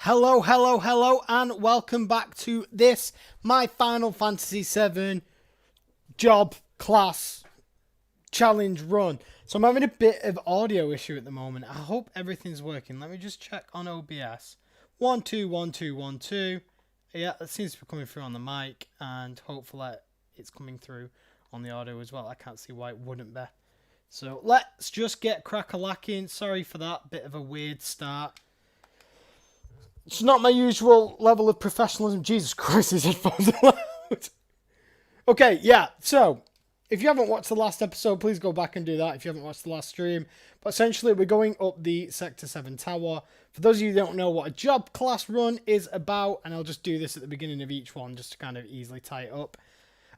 Hello, hello, hello, and welcome back to this, my Final Fantasy VII Job Class Challenge run. So I'm having a bit of audio issue at the moment. I hope everything's working. Let me just check on OBS. 1, 2, 1, 2, 1, 2. Yeah, it seems to be coming through on the mic, and hopefully it's coming through on the audio as well. I can't see why it wouldn't be. So let's just get crack-a-lacking. Sorry for that bit of a weird start. It's not my usual level of professionalism. Jesus Christ, these headphones are loud. Okay, yeah, so if you haven't watched the last episode, please go back and do that if you haven't watched the last stream. But essentially, we're going up the Sector 7 tower. For those of you who don't know what a job class run is about, and I'll just do this at the beginning of each one just to kind of easily tie it up.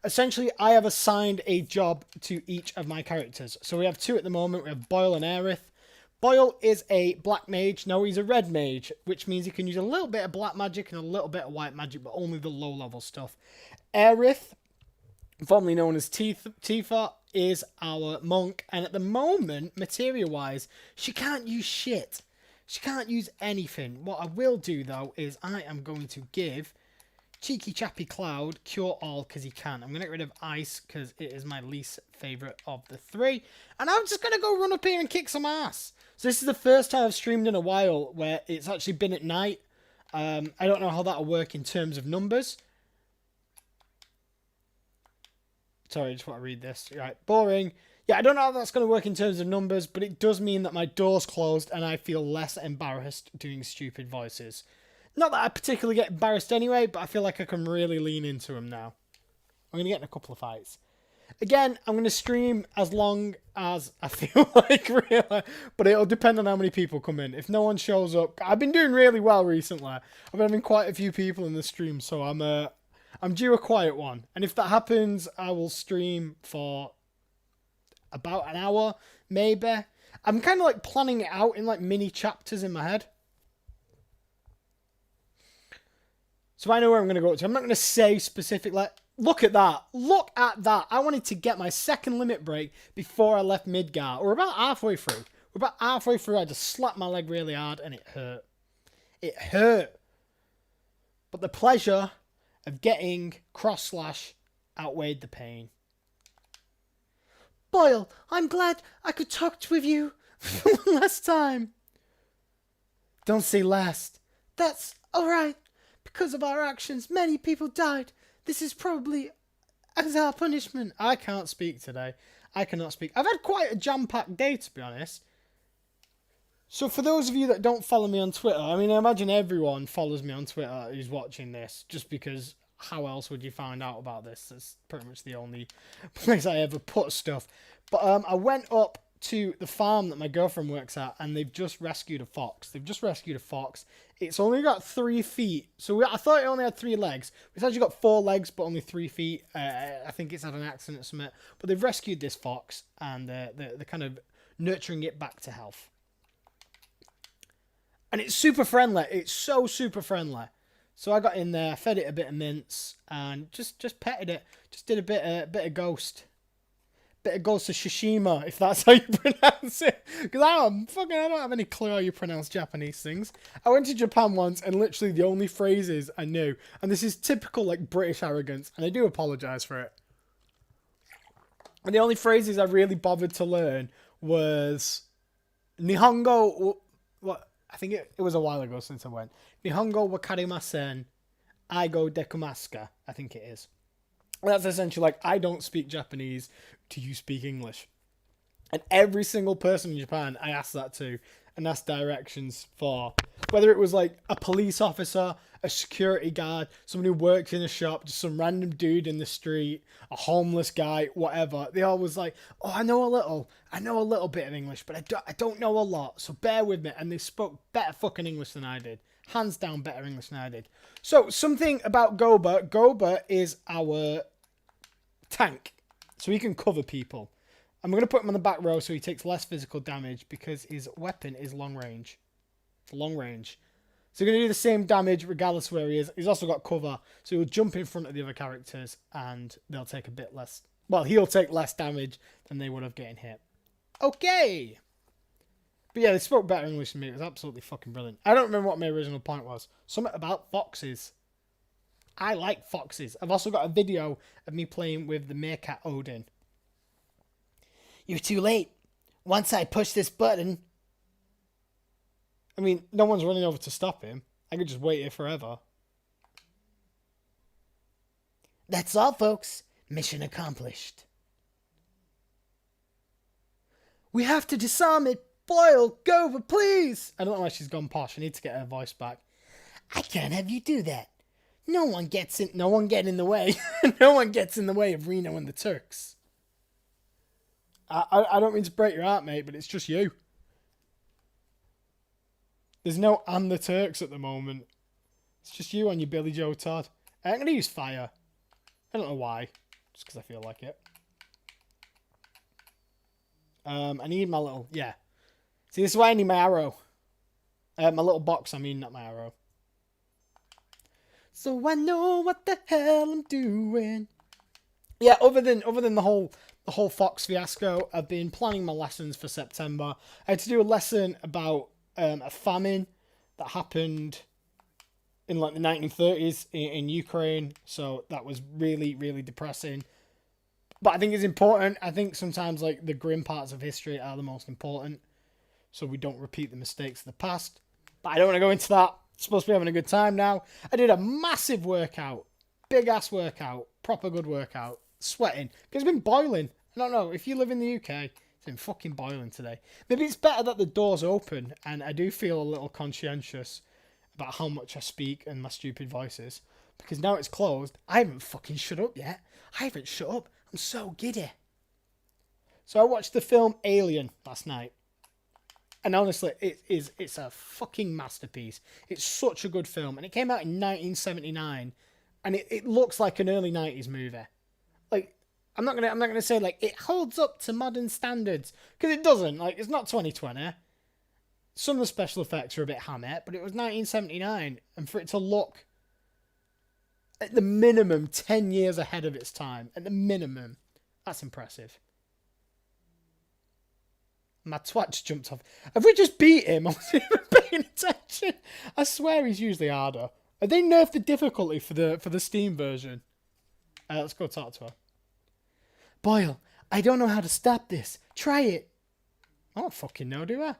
Essentially, I have assigned a job to each of my characters. So we have two at the moment. We have Boyle and Aerith. Boyle is a black mage. No, he's a red mage, which means he can use a little bit of black magic and a little bit of white magic, but only the low-level stuff. Aerith, formerly known as Tifa, is our monk, and at the moment, materia-wise, she can't use shit. She can't use anything. What I will do, though, is I am going to give Cheeky Chappy Cloud Cure All because he can. I'm going to get rid of Ice because it is my least favourite of the three. And I'm just going to go run up here and kick some ass. So this is the first time I've streamed in a while where it's actually been at night. I don't know how that'll work in terms of numbers. Sorry, I just want to read this. Right, boring. Yeah, I don't know how that's going to work in terms of numbers, but it does mean that my door's closed and I feel less embarrassed doing stupid voices. Not that I particularly get embarrassed anyway, but I feel like I can really lean into them now. I'm going to get in a couple of fights. Again, I'm going to stream as long as I feel like, really. But it'll depend on how many people come in. If no one shows up... I've been doing really well recently. I've been having quite a few people in the stream, so I'm due a quiet one. And if that happens, I will stream for about an hour, maybe. I'm kind of like planning it out in like mini chapters in my head. So I know where I'm going to go to. I'm not going to say specifically. Look at that. Look at that. I wanted to get my second limit break before I left Midgar. We're about halfway through. I just slapped my leg really hard and it hurt. It hurt. But the pleasure of getting cross-slash outweighed the pain. Boyle, I'm glad I could talk with you one last time. Don't say last. That's alright. Because of our actions, many people died. This is probably as our punishment. I can't speak today. I cannot speak. I've had quite a jam-packed day, to be honest. So for those of you that don't follow me on Twitter, I mean, I imagine everyone follows me on Twitter who's watching this, just because how else would you find out about this? That's pretty much the only place I ever put stuff. But I went up to the farm that my girlfriend works at, and they've just rescued a fox. It's only got 3 feet. So I thought it only had 3 legs. It's actually got 4 legs, but only 3 feet. I think it's had an accident or something. But they've rescued this fox, and they're kind of nurturing it back to health. And it's super friendly. It's so super friendly. So I got in there, fed it a bit of mince, and just petted it. Just did a bit of Ghost. Bit of Ghost of Tsushima, if that's how you pronounce it. Because I don't have any clue how you pronounce Japanese things. I went to Japan once, and literally the only phrases I knew, and this is typical like British arrogance, and I do apologise for it. And the only phrases I really bothered to learn was Nihongo. What I think it was a while ago since I went. Nihongo wakarimasen, aigo dekumasu. I think it is. That's essentially like, I don't speak Japanese, do you speak English? And every single person in Japan I asked that to, and asked directions for. Whether it was like a police officer, a security guard, someone who works in a shop, just some random dude in the street, a homeless guy, whatever. They always like, oh, I know a little bit of English, but I don't know a lot, so bear with me. And they spoke better fucking English than I did. Hands down better English than I did. So, something about Goba. Goba is our tank, so he can cover people. I'm going to put him on the back row so he takes less physical damage because his weapon is long range. Long range. So he's going to do the same damage regardless of where he is. He's also got cover, so he'll jump in front of the other characters and they'll take a bit less... Well, he'll take less damage than they would have getting hit. Okay. But yeah, they spoke better English than me. It was absolutely fucking brilliant. I don't remember what my original point was. Something about foxes. I like foxes. I've also got a video of me playing with the meerkat Odin. You're too late. Once I push this button... I mean, no one's running over to stop him. I could just wait here forever. That's all, folks. Mission accomplished. We have to disarm it. Boyle, go over, please. I don't know why she's gone posh. I need to get her voice back. I can't have you do that. No one get in the way. No one gets in the way of Reno and the Turks. I don't mean to break your heart, mate, but it's just you. There's no and the Turks at the moment. It's just you and your Billy Joe Todd. I'm going to use fire. I don't know why. Just because I feel like it. I need my little... Yeah. See, this is why I need my arrow. My little box, I mean, not my arrow. So I know what the hell I'm doing. Yeah, other than the whole Fox fiasco, I've been planning my lessons for September. I had to do a lesson about a famine that happened in like the 1930s in Ukraine. So that was really, really depressing. But I think it's important. I think sometimes like the grim parts of history are the most important. So we don't repeat the mistakes of the past. But I don't want to go into that. I'm supposed to be having a good time now. I did a massive workout. Big ass workout. Proper good workout. Sweating. Because it's been boiling. I don't know. If you live in the UK, it's been fucking boiling today. Maybe it's better that the door's open. And I do feel a little conscientious about how much I speak and my stupid voices. Because now it's closed. I haven't fucking shut up yet. I haven't shut up. I'm so giddy. So I watched the film Alien last night. And honestly, it's a fucking masterpiece. It's such a good film. And it came out in 1979. And it looks like an early 90s movie. Like, I'm not gonna say like it holds up to modern standards. Because it doesn't. Like, it's not 2020. Some of the special effects are a bit hammy, but it was 1979. And for it to look at the minimum 10 years ahead of its time. At the minimum. That's impressive. My twat's jumped off. Have we just beat him? I wasn't even paying attention. I swear he's usually harder. Have they nerfed the difficulty for the Steam version? Let's go talk to her. Boyle, I don't know how to stop this. Try it. I don't fucking know, do I?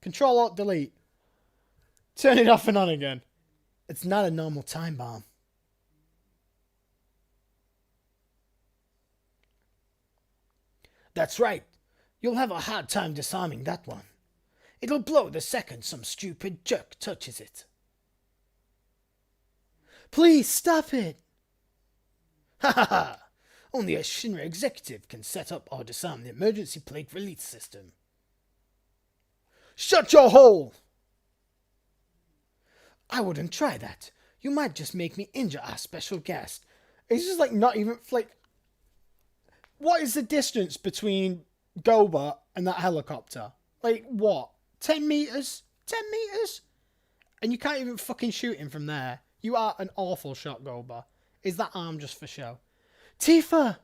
Control-Alt-Delete. Turn it off and on again. It's not a normal time bomb. That's right. You'll have a hard time disarming that one. It'll blow the second some stupid jerk touches it. Please stop it! Ha ha ha! Only a Shinra executive can set up or disarm the emergency plate release system. Shut your hole! I wouldn't try that. You might just make me injure our special guest. It's just like not even like... What is the distance between Goba and that helicopter? Like, what? 10 meters? 10 meters? And you can't even fucking shoot him from there. You are an awful shot, Goba. Is that arm just for show? Tifa!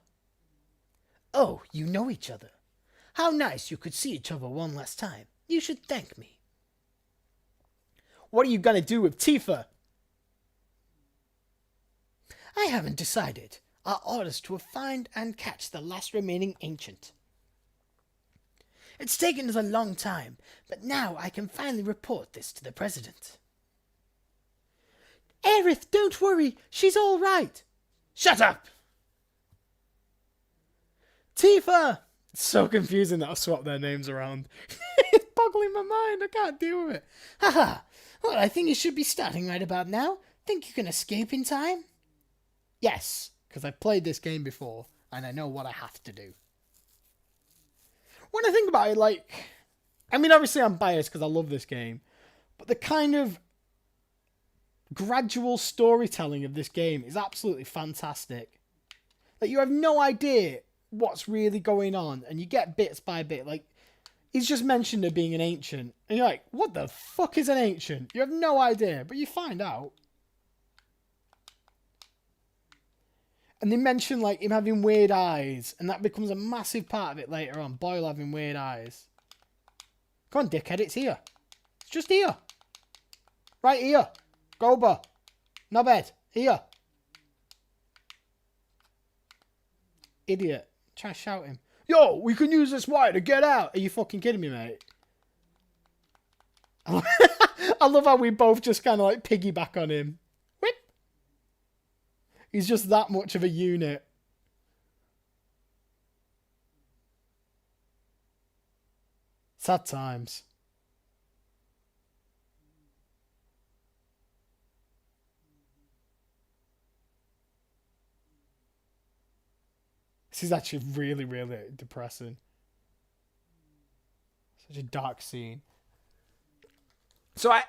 Oh, you know each other. How nice you could see each other one last time. You should thank me. What are you gonna do with Tifa? I haven't decided. Our orders to find and catch the last remaining ancient. It's taken us a long time, but now I can finally report this to the president. Aerith, don't worry. She's all right. Shut up! Tifa! It's so confusing that I swapped their names around. It's boggling my mind. I can't deal with it. Haha. Well, I think you should be starting right about now. Think you can escape in time? Yes, because I've played this game before, and I know what I have to do. When I think about it, like... I mean, obviously I'm biased because I love this game, but the kind of gradual storytelling of this game is absolutely fantastic. Like, you have no idea what's really going on, and you get bits by bit. Like, he's just mentioned her being an ancient, and you're like, what the fuck is an ancient? You have no idea, but you find out. And they mention, like, him having weird eyes, and that becomes a massive part of it later on. Boyle having weird eyes. Come on, dickhead, it's here. It's just here. Right here. Goba. No bed. Here. Idiot. Try to shout him. Yo, we can use this wire to get out. Are you fucking kidding me, mate? I love how we both just kind of like piggyback on him. Whip. He's just that much of a unit. Sad times. This is actually really, really depressing. Such a dark scene. So I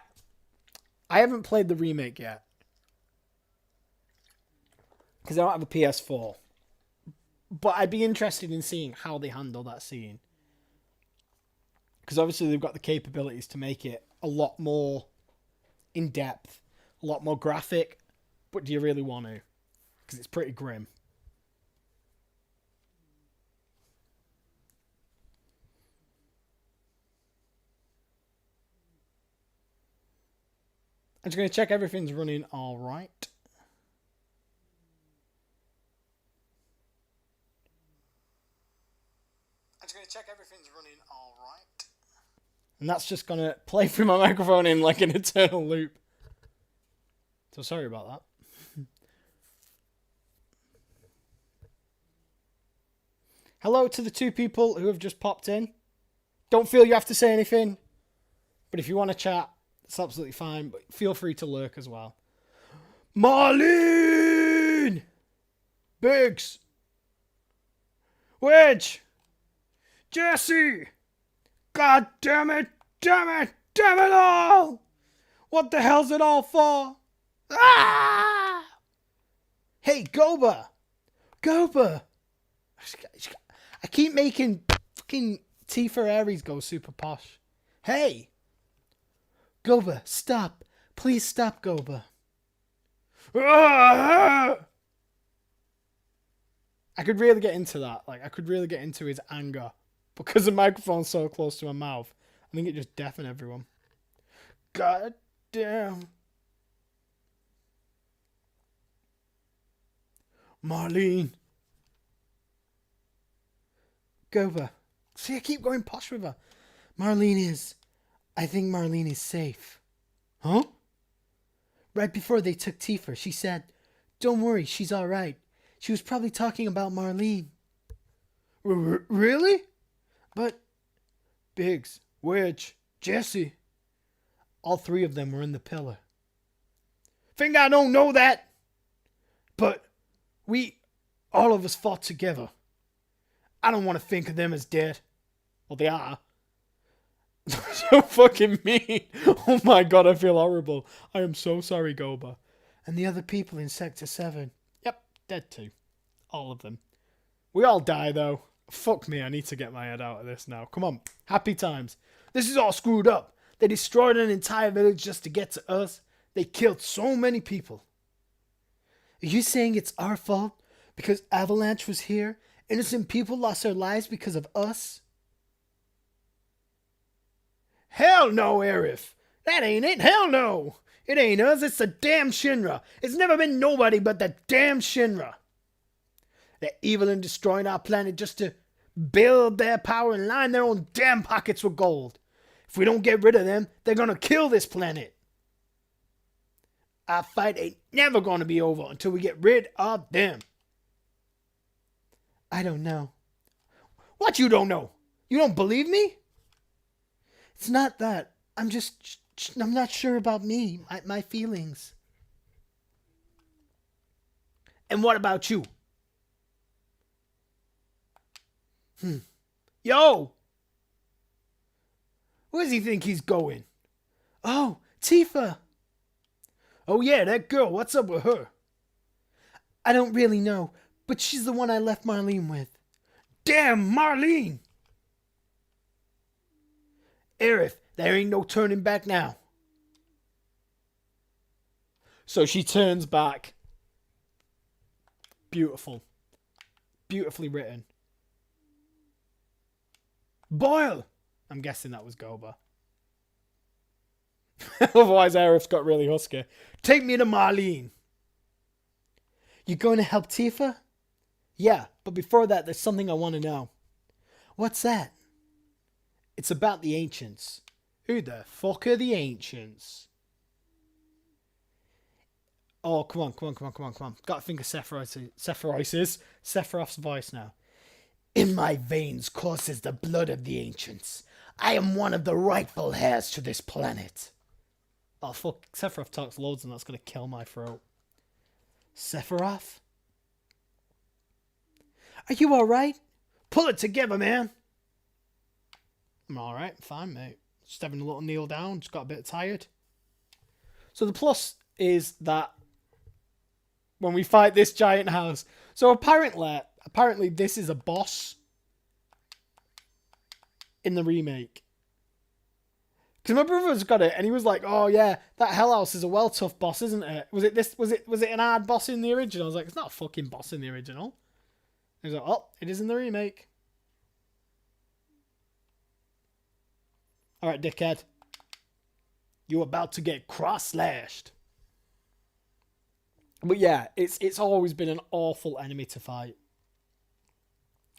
haven't played the remake yet. Because I don't have a PS4. But I'd be interested in seeing how they handle that scene. Because obviously they've got the capabilities to make it a lot more in-depth. A lot more graphic. But do you really want to? Because it's pretty grim. I'm just going to check everything's running all right. I'm just going to check everything's running all right. And that's just going to play through my microphone in like an eternal loop. So sorry about that. Hello to the 2 people who have just popped in. Don't feel you have to say anything. But if you want to chat, it's absolutely fine, but feel free to lurk as well. Marlene! Biggs! Wedge! Jesse! God damn it! Damn it! Damn it all! What the hell's it all for? Ah! Hey, Goba! Goba! I keep making fucking Tifa Aries go super posh. Hey! Goba, stop. Please stop, Goba. I could really get into that. Like, I could really get into his anger. Because the microphone's so close to my mouth. I think it just deafened everyone. God damn. Marlene. Goba. See, I keep going posh with her. I think Marlene is safe. Huh? Right before they took Tifa, she said, "Don't worry, she's all right." She was probably talking about Marlene. Really? But Biggs, Wedge, Jesse, all 3 of them were in the pillar. Think I don't know that? But all of us fought together. I don't want to think of them as dead. Well, they are. So fucking mean. Oh my god, I feel horrible. I am so sorry, Goba. And the other people in Sector 7. Yep, dead too. All of them. We all die, though. Fuck me, I need to get my head out of this now. Come on, happy times. This is all screwed up. They destroyed an entire village just to get to us. They killed so many people. Are you saying it's our fault? Because Avalanche was here? Innocent people lost their lives because of us? Hell no, Aerith. That ain't it. Hell no. It ain't us. It's the damn Shinra. It's never been nobody but the damn Shinra. They're evil and destroying our planet just to build their power and line their own damn pockets with gold. If we don't get rid of them, they're gonna kill this planet. Our fight ain't never gonna be over until we get rid of them. I don't know. What you don't know? You don't believe me? It's not that. I'm not sure about me, my feelings. And what about you? Yo! Where does he think he's going? Oh, Tifa! Oh yeah, that girl. What's up with her? I don't really know, but she's the one I left Marlene with. Damn, Marlene! Aerith, there ain't no turning back now. So she turns back. Beautiful. Beautifully written. Boyle! I'm guessing that was Goba. Otherwise, Aerith's got really husky. Take me to Marlene. You going to help Tifa? Yeah, but before that, there's something I want to know. What's that? It's about the Ancients. Who the fuck are the Ancients? Oh, come on. Gotta think of Sephiroth's voice now. In my veins courses the blood of the Ancients. I am one of the rightful heirs to this planet. Oh, fuck. Sephiroth talks loads and that's gonna kill my throat. Sephiroth? Are you alright? Pull it together, man. I'm alright. Fine, mate. Just having a little kneel down. Just got a bit tired. So the plus is that when we fight this giant house. So apparently this is a boss in the remake. Because my brother's got it and he was like, oh yeah, that Hell House is a well tough boss, isn't it? Was it an hard boss in the original? I was like, it's not a fucking boss in the original. He was like, oh, it is in the remake. Alright, dickhead. You're about to get cross-slashed. But yeah, it's always been an awful enemy to fight.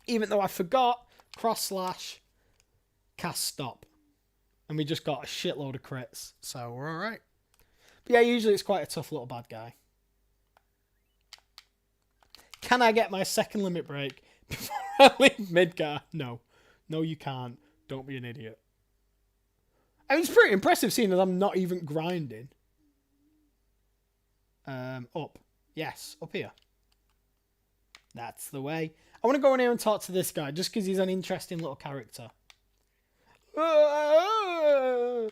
Even though I forgot cross-slash, cast stop. And we just got a shitload of crits. So we're alright. But yeah, usually it's quite a tough little bad guy. Can I get my second limit break before I leave Midgar? No. No, you can't. Don't be an idiot. I mean, it's pretty impressive seeing as I'm not even grinding. Up. Yes, up here. That's the way. I want to go in here and talk to this guy, just because he's an interesting little character. Oh,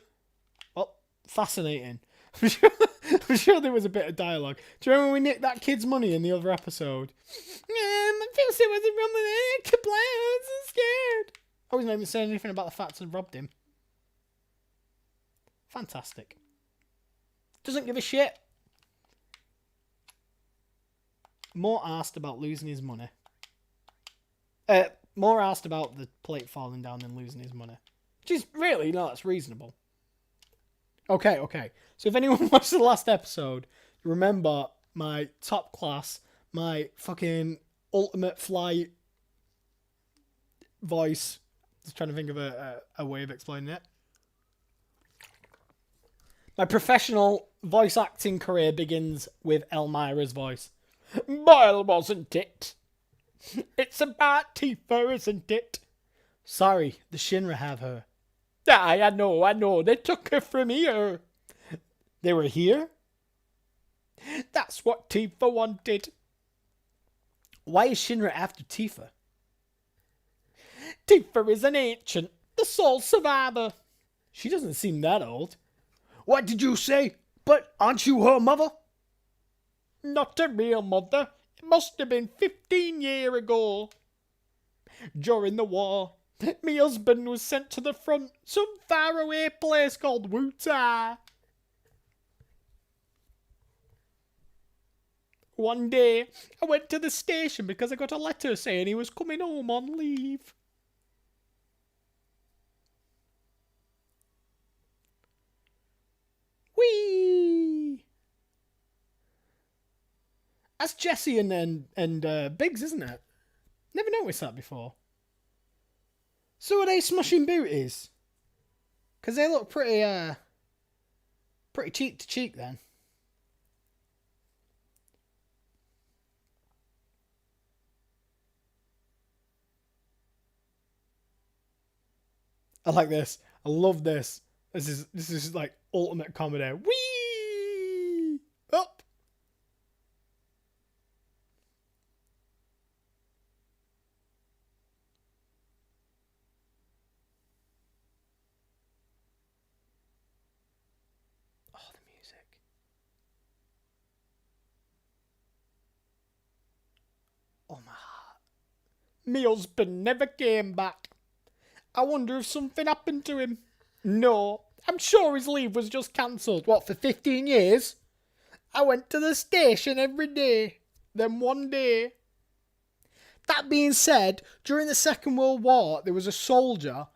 fascinating. I'm sure there was a bit of dialogue. Do you remember when we nicked that kid's money in the other episode? I feel so wasn't robbing it. Kablam, I'm so scared. Oh, he's not even saying anything about the fact I robbed him. Fantastic. Doesn't give a shit. More asked about losing his money. More asked about the plate falling down than losing his money. Which is really, no, that's reasonable. Okay. So if anyone watched the last episode, you remember my top class, my fucking ultimate flight voice. Just trying to think of a way of explaining it. My professional voice acting career begins with Elmira's voice. Boyle, wasn't it? It's about Tifa, isn't it? Sorry, the Shinra have her. Aye, I know. They took her from here. They were here? That's what Tifa wanted. Why is Shinra after Tifa? Tifa is an ancient, the sole survivor. She doesn't seem that old. What did you say? But aren't you her mother? Not a real mother. It must have been 15 years ago. During the war, my husband was sent to the front, some faraway place called Wutai. One day, I went to the station because I got a letter saying he was coming home on leave. Whee! That's Jesse and Biggs, isn't it? Never noticed that before. So are they smushing booties? Because they look pretty cheek to cheek then. I like this. I love this. This is like ultimate comedy. Whee! Up. Oh, the music. Oh, my heart. My husband never came back. I wonder if something happened to him. No, I'm sure his leave was just cancelled. What, for 15 years? I went to the station every day. Then one day. That being said, during the Second World War, there was a soldier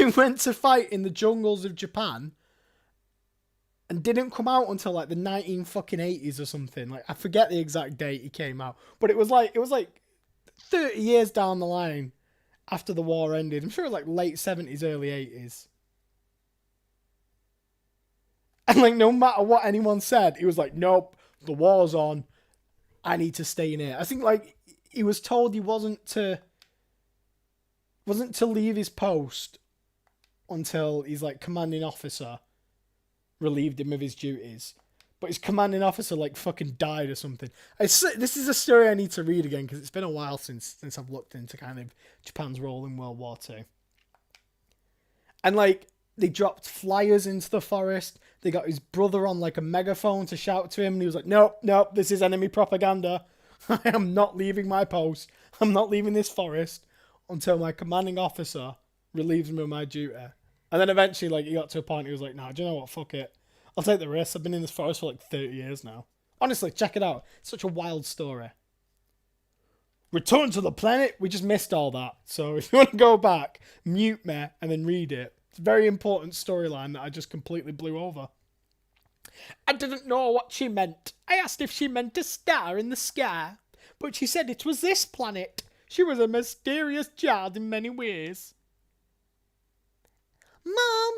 They went to fight in the jungles of Japan and didn't come out until like the 1980s or something. Like I forget the exact date he came out, but it was like 30 years down the line after the war ended. I'm sure it was like late 70s, early 80s. And like no matter what anyone said, he was like, nope, the war's on. I need to stay in here. I think like he was told he wasn't to leave his post until his like commanding officer relieved him of his duties. But his commanding officer like fucking died or something. This is a story I need to read again because it's been a while since I've looked into kind of Japan's role in World War II. And like they dropped flyers into the forest. They got his brother on like a megaphone to shout to him, and he was like, nope, this is enemy propaganda. I am not leaving my post. I'm not leaving this forest until my commanding officer relieves me of my duty. And then eventually, like, he got to a point he was like, nah, do you know what? Fuck it. I'll take the risk. I've been in this forest for like 30 years now. Honestly, check it out. It's such a wild story. Return to the planet. We just missed all that. So if you want to go back, mute me and then read it. It's a very important storyline that I just completely blew over. I didn't know what she meant. I asked if she meant a star in the sky, but she said it was this planet. She was a mysterious child in many ways. Mom!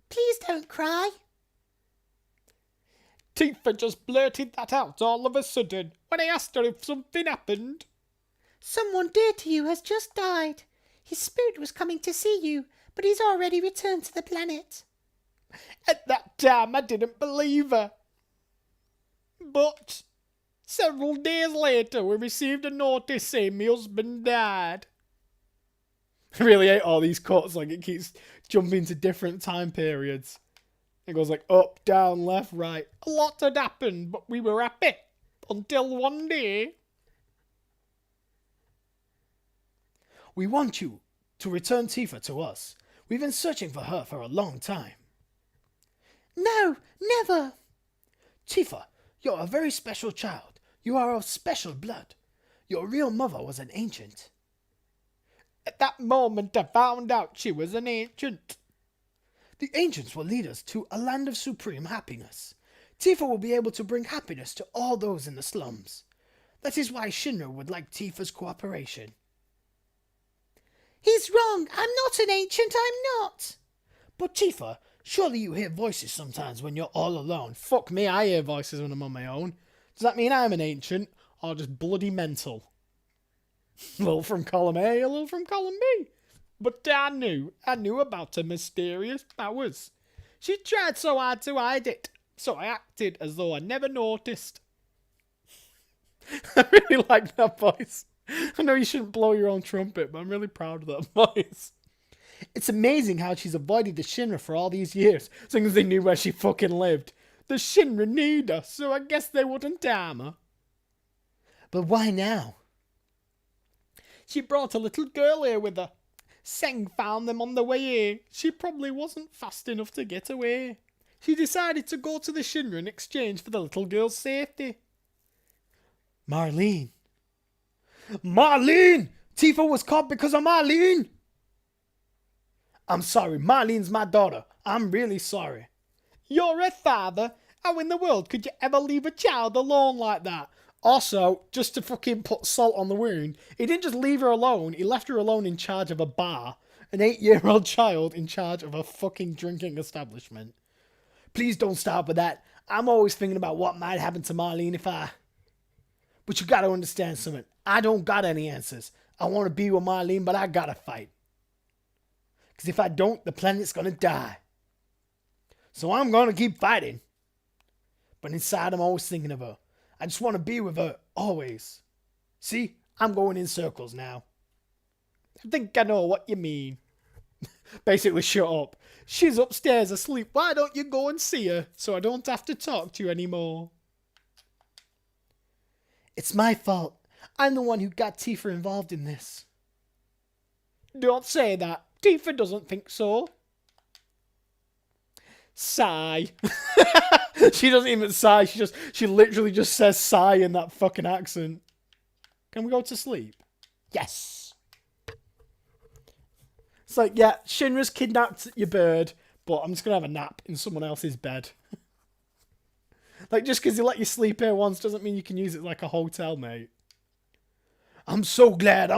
Please don't cry. Tifa just blurted that out all of a sudden when I asked her if something happened. Someone dear to you has just died. His spirit was coming to see you, but he's already returned to the planet. At that time, I didn't believe her. But several days later, we received a notice saying my husband died. I really hate all these cuts, like it keeps jumping to different time periods. It goes like up, down, left, right. A lot had happened, but we were happy. Until one day. We want you to return Tifa to us. We've been searching for her for a long time. No, never. Tifa, you're a very special child. You are of special blood. Your real mother was an ancient. At that moment I found out she was an ancient. The ancients will lead us to a land of supreme happiness. Tifa will be able to bring happiness to all those in the slums. That is why Shinra would like Tifa's cooperation. He's wrong. I'm not an ancient. I'm not. But Tifa, surely you hear voices sometimes when you're all alone. Fuck me, I hear voices when I'm on my own. Does that mean I'm an ancient or just bloody mental? A little from column A, a little from column B. But I knew about her mysterious powers. She tried so hard to hide it, so I acted as though I never noticed. I really like that voice. I know you shouldn't blow your own trumpet, but I'm really proud of that voice. It's amazing how she's avoided the Shinra for all these years, as long as they knew where she fucking lived. The Shinra need her, so I guess they wouldn't harm her. But why now? She brought a little girl here with her. Seng found them on the way here. She probably wasn't fast enough to get away. She decided to go to the Shinra in exchange for the little girl's safety. Marlene! Tifa was caught because of Marlene! I'm sorry, Marlene's my daughter. I'm really sorry. You're a father? How in the world could you ever leave a child alone like that? Also, just to fucking put salt on the wound, he didn't just leave her alone, he left her alone in charge of a bar. An 8-year-old child in charge of a fucking drinking establishment. Please don't start with that. I'm always thinking about what might happen to Marlene if I... But you gotta understand something. I don't got any answers. I want to be with Marlene, but I gotta fight. Because if I don't, the planet's gonna die. So I'm gonna keep fighting. But inside, I'm always thinking of her. I just want to be with her, always. See? I'm going in circles now. I think I know what you mean. Basically, shut up. She's upstairs asleep. Why don't you go and see her so I don't have to talk to you anymore? It's my fault. I'm the one who got Tifa involved in this. Don't say that. Tifa doesn't think so. Sigh. She doesn't even sigh. She literally just says sigh in that fucking accent. Can we go to sleep? Yes. It's like, yeah, Shinra's kidnapped your bird, but I'm just going to have a nap in someone else's bed. Like, just because you let you sleep here once doesn't mean you can use it like a hotel, mate. I'm so glad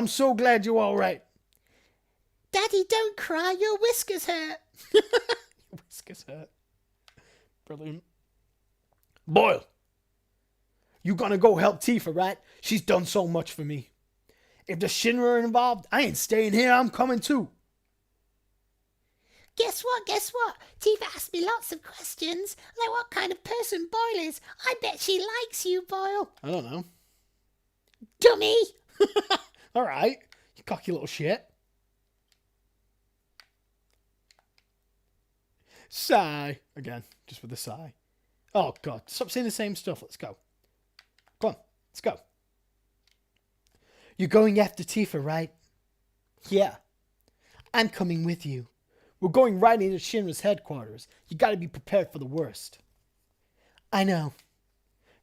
you're all right. Daddy, don't cry, your whiskers hurt. Your whiskers hurt. Brilliant. Boyle, you gonna go help Tifa, right? She's done so much for me. If the Shinra are involved, I ain't staying here, I'm coming too. Guess what? Tifa asked me lots of questions, like what kind of person Boyle is. I bet she likes you, Boyle. I don't know. Dummy! Alright, you cocky little shit. Sigh. Again, just with a sigh. Oh, God. Stop saying the same stuff. Let's go. Come on. Let's go. You're going after Tifa, right? Yeah. I'm coming with you. We're going right into Shinra's headquarters. You gotta be prepared for the worst. I know.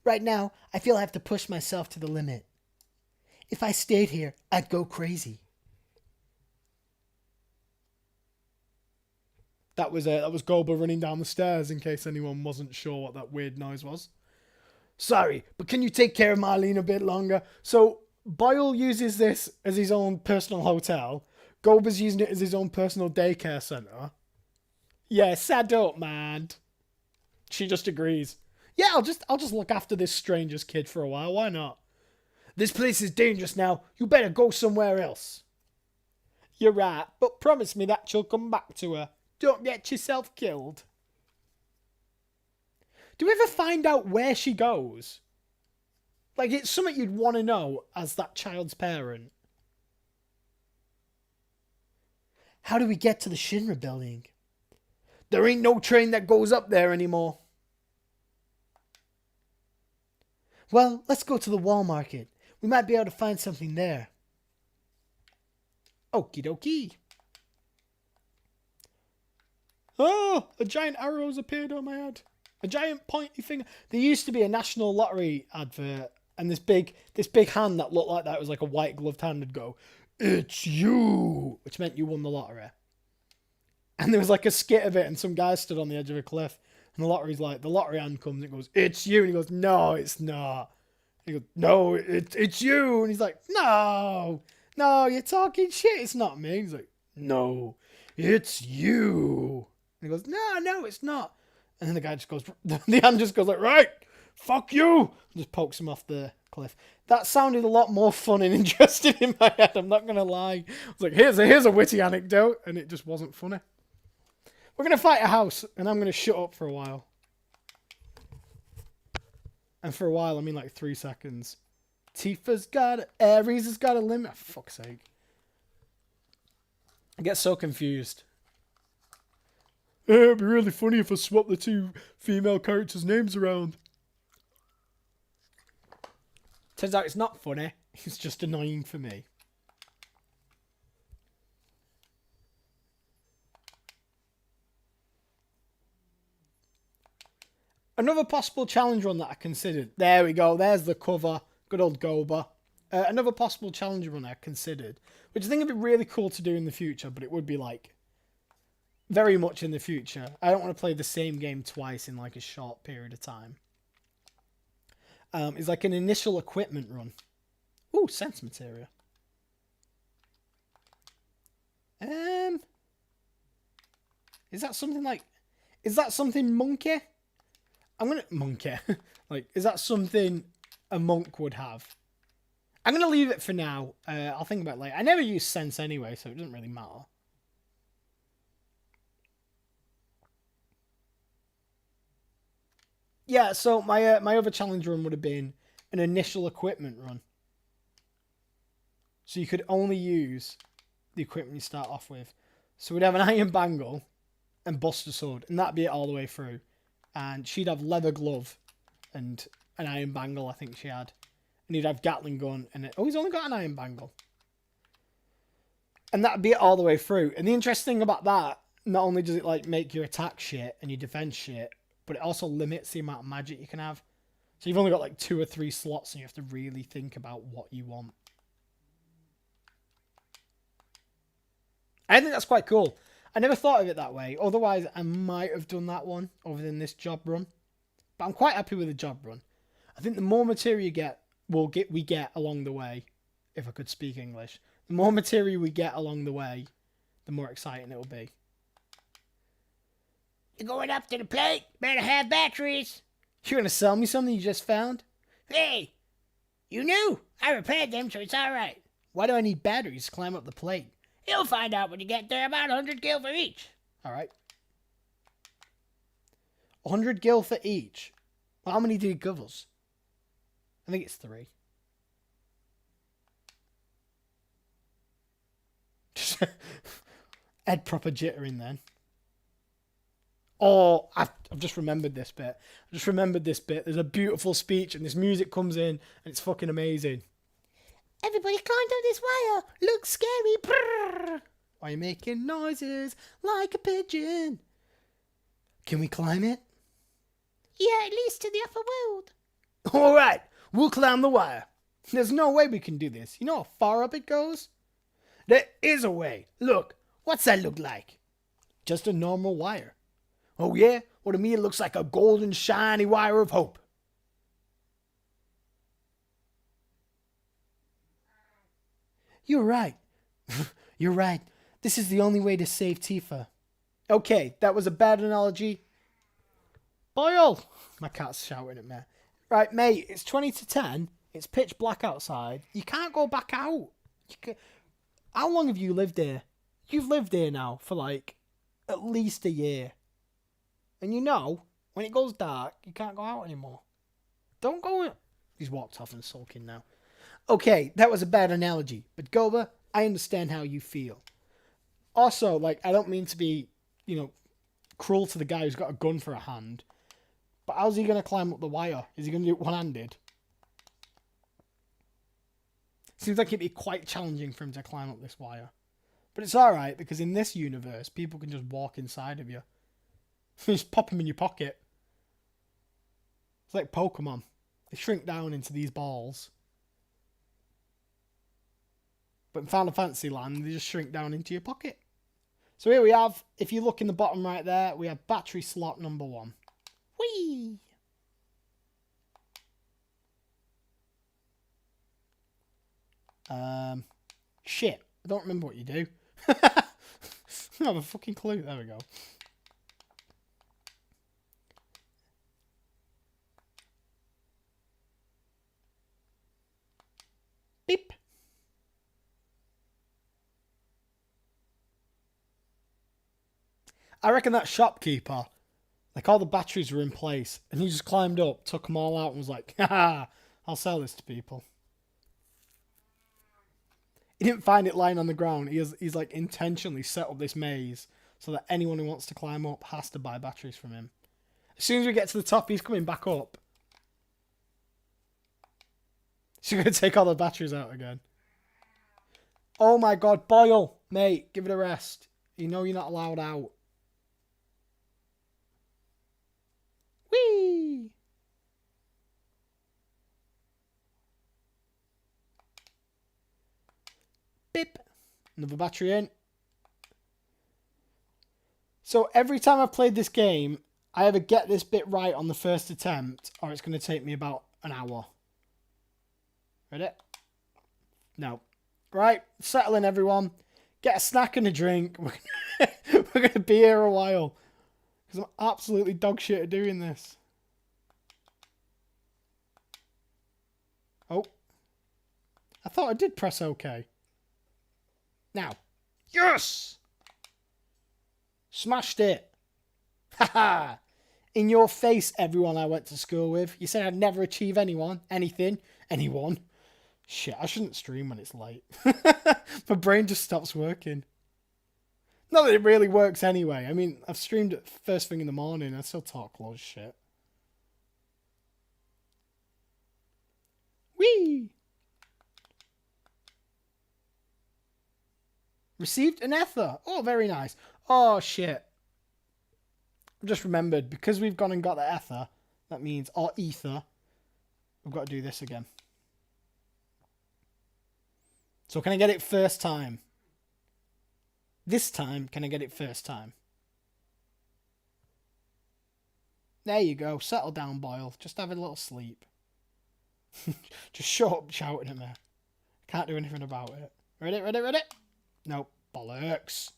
Right now, I feel I have to push myself to the limit. If I stayed here, I'd go crazy. That was Goba running down the stairs, in case anyone wasn't sure what that weird noise was. Sorry, but can you take care of Marlene a bit longer? So, Boyle uses this as his own personal hotel. Goba's using it as his own personal daycare centre. Yeah, sad up, man. She just agrees. Yeah, I'll just look after this stranger's kid for a while. Why not? This place is dangerous now. You better go somewhere else. You're right, but promise me that you'll come back to her. Don't get yourself killed. Do we ever find out where she goes? Like, it's something you'd want to know as that child's parent. How do we get to the Shinra building? There ain't no train that goes up there anymore. Well, let's go to the wall market. We might be able to find something there. Okie dokie. Oh, a giant arrow's appeared on my head. A giant pointy finger. There used to be a national lottery advert, and this big hand that looked like that, it was like a white gloved hand, would go, "It's you," which meant you won the lottery. And there was like a skit of it, and some guy stood on the edge of a cliff, and the lottery hand comes, and it goes, "It's you," and he goes, "No, it's not." And he goes, "No, it's you," and he's like, "No, you're talking shit. It's not me." And he's like, "No, it's you." And he goes, no, it's not. And then the guy just goes, the hand just goes like, "Right, fuck you," and just pokes him off the cliff. That sounded a lot more fun and interesting in my head, I'm not going to lie. I was like, here's a witty anecdote, and it just wasn't funny. We're going to fight a house, and I'm going to shut up for a while. And for a while, I mean like 3 seconds. Ares has got a limit. For fuck's sake. I get so confused. It'd be really funny if I swapped the two female characters' names around. Turns out it's not funny. It's just annoying for me. Another possible challenge run that I considered. There we go. There's the cover. Good old Goba. Another possible challenge run I considered, which I think would be really cool to do in the future, but it would be like very much in the future. I don't want to play the same game twice in like a short period of time. It's like an initial equipment run. Ooh, sense materia. Is that something like... Is that something monkey? Monkey. Like, is that something a monk would have? I'm going to leave it for now. I'll think about it later. I never use sense anyway, so it doesn't really matter. Yeah, so my other challenge run would have been an initial equipment run. So you could only use the equipment you start off with. So we'd have an iron bangle and Buster Sword, and that'd be it all the way through. And she'd have leather glove and an iron bangle, I think she had. And he'd have Gatling gun and he's only got an iron bangle. And that'd be it all the way through. And the interesting thing about that, not only does it like make your attack shit and your defense shit, but it also limits the amount of magic you can have. So you've only got like 2 or 3 slots and you have to really think about what you want. I think that's quite cool. I never thought of it that way. Otherwise, I might have done that one over than this job run. But I'm quite happy with the job run. I think the more material we get along the way, if I could speak English, the more material we get along the way, the more exciting it will be. You're going up to the plate. Better have batteries. You're going to sell me something you just found? Hey, you knew. I repaired them, so it's all right. Why do I need batteries to climb up the plate? You'll find out when you get there. About 100 gil for each. All right. 100 gil for each. Well, how many do it give us? I think it's 3. Ed proper jittering then. Oh, I've just remembered this bit. There's a beautiful speech and this music comes in and it's fucking amazing. Everybody climbed up this wire. Looks scary. Brrr. Why are you making noises like a pigeon? Can we climb it? Yeah, at least to the upper world. All right, we'll climb the wire. There's no way we can do this. You know how far up it goes? There is a way. Look, what's that look like? Just a normal wire. Oh yeah? Well, to me it looks like a golden shiny wire of hope. You're right. You're right. This is the only way to save Tifa. Okay, that was a bad analogy. Boyle! My cat's shouting at me. Right, mate, it's 20 to 10. It's pitch black outside. You can't go back out. How long have you lived here? You've lived here now for like at least a year. And you know, when it goes dark, you can't go out anymore. Don't go in. He's walked off and sulking now. Okay, that was a bad analogy. But Goba, I understand how you feel. Also, like, I don't mean to be, cruel to the guy who's got a gun for a hand. But how's he going to climb up the wire? Is he going to do it one-handed? Seems like it'd be quite challenging for him to climb up this wire. But it's alright, because in this universe, people can just walk inside of you. Just pop them in your pocket. It's like Pokemon. They shrink down into these balls. But in Final Fantasy Land, they just shrink down into your pocket. So here we have, if you look in the bottom right there, we have battery slot number 1. Whee! Shit. I don't remember what you do. I don't have a fucking clue. There we go. Beep. I reckon that shopkeeper, like all the batteries were in place, and he just climbed up, took them all out, and was like, haha, I'll sell this to people. He didn't find it lying on the ground. He's like intentionally set up this maze so that anyone who wants to climb up has to buy batteries from him. As soon as we get to the top, he's coming back up. So you're going to take all the batteries out again. Oh my god, Boyle, mate, give it a rest. You know you're not allowed out. Whee! Beep. Another battery in. So every time I've played this game, I either get this bit right on the first attempt, or it's going to take me about an hour. Ready? No. Right, settle in everyone. Get a snack and a drink. We're going to be here a while. Because I'm absolutely dog shit at doing this. Oh. I thought I did press OK. Now. Yes! Smashed it. Haha. In your face, everyone I went to school with. You said I'd never achieve anyone. Anything. Anyone. Shit, I shouldn't stream when it's late. My brain just stops working. Not that it really works anyway. I mean, I've streamed it first thing in the morning. I still talk close shit. Whee! Received an ether. Oh, very nice. Oh, shit. I've just remembered, because we've gone and got the ether, that means, or ether, we've got to do this again. So can I get it first time? This time, can I get it first time? There you go. Settle down, Boyle. Just have a little sleep. Just shut up shouting at me. Can't do anything about it. Ready, ready, ready? Nope. Bollocks.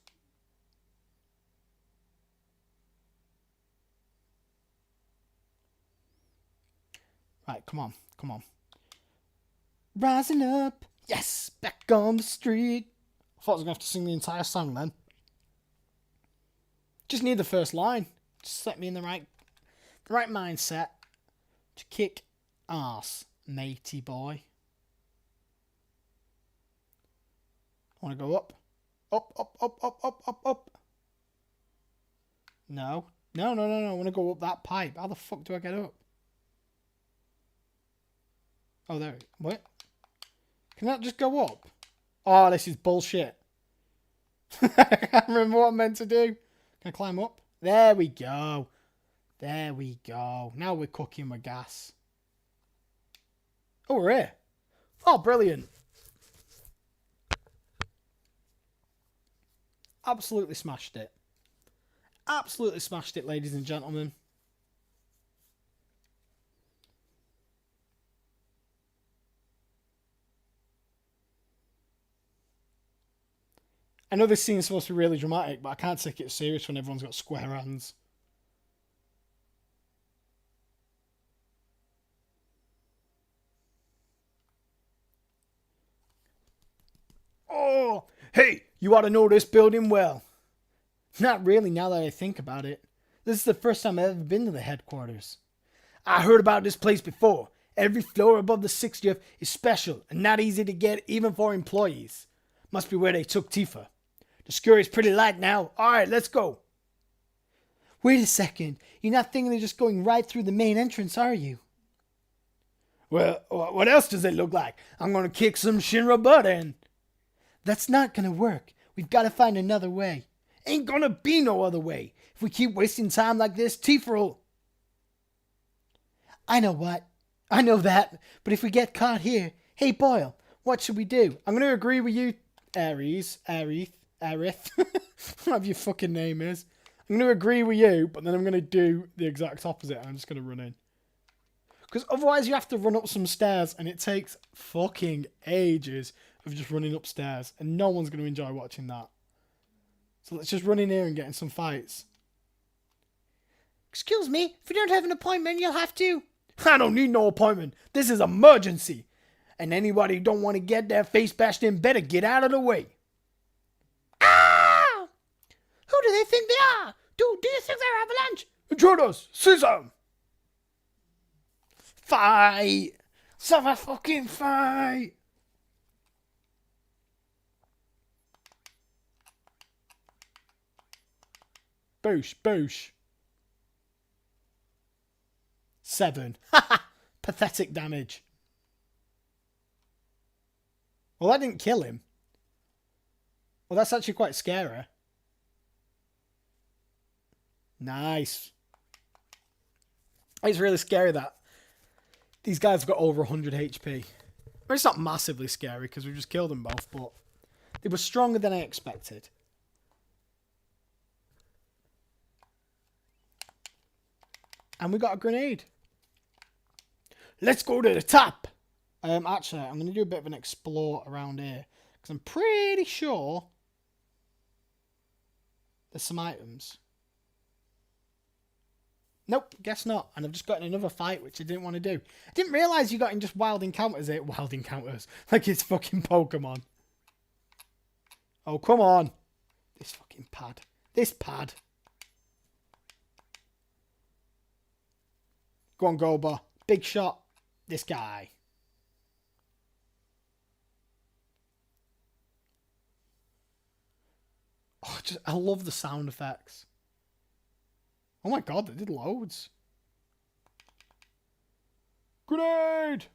Right, come on. Come on. Rising up. Yes, back on the street. I thought I was going to have to sing the entire song then. Just need the first line. Just set me in the right mindset to kick arse, matey boy. I want to go up. Up, up, up, up, up, up, up. No. No, no, no, no. I want to go up that pipe. How the fuck do I get up? Oh, there. What? Can that just go up? Oh, this is bullshit. I can't remember what I'm meant to do. Can I climb up? There we go. There we go. Now we're cooking with gas. Oh, we're here. Oh, brilliant. Absolutely smashed it. Absolutely smashed it, ladies and gentlemen. I know this scene is supposed to be really dramatic, but I can't take it serious when everyone's got square hands. Oh, hey, you ought to know this building well. Not really, now that I think about it. This is the first time I've ever been to the headquarters. I heard about this place before. Every floor above the 60th is special and not easy to get even for employees. Must be where they took Tifa. The scurry's pretty light now. Alright, let's go. Wait a second. You're not thinking they're just going right through the main entrance, are you? Well, what else does it look like? I'm going to kick some Shinra butt in. That's not going to work. We've got to find another way. Ain't going to be no other way. If we keep wasting time like this, Tifa will... I know what. I know that. But if we get caught here... Hey, Boyle, what should we do? I'm going to agree with you, Aerith. Whatever your fucking name is. I'm going to agree with you, but then I'm going to do the exact opposite. I'm just going to run in. Because otherwise you have to run up some stairs and it takes fucking ages of just running upstairs. And no one's going to enjoy watching that. So let's just run in here and get in some fights. Excuse me, if you don't have an appointment, you'll have to... I don't need no appointment. This is emergency. And anybody who don't want to get their face bashed in better get out of the way. Ah! Who do they think they are? Do you think they're Avalanche? Intruders, scissor. Fight. Let's have a fucking fight. Boosh, boosh. 7. Pathetic damage. Well, that didn't kill him. Well, that's actually quite scary. Nice. It's really scary that these guys have got over 100 HP. Well, it's not massively scary because we just killed them both, but they were stronger than I expected. And we got a grenade. Let's go to the top. Actually, I'm going to do a bit of an explore around here. Because I'm pretty sure there's some items. Nope, guess not. And I've just got in another fight, which I didn't want to do. I didn't realise you got in just wild encounters. Wild encounters. Like it's fucking Pokemon. Oh, come on. This fucking pad. This pad. Go on, Goba. Big shot. This guy. Oh, I love the sound effects. Oh my god, they did loads. Grenade!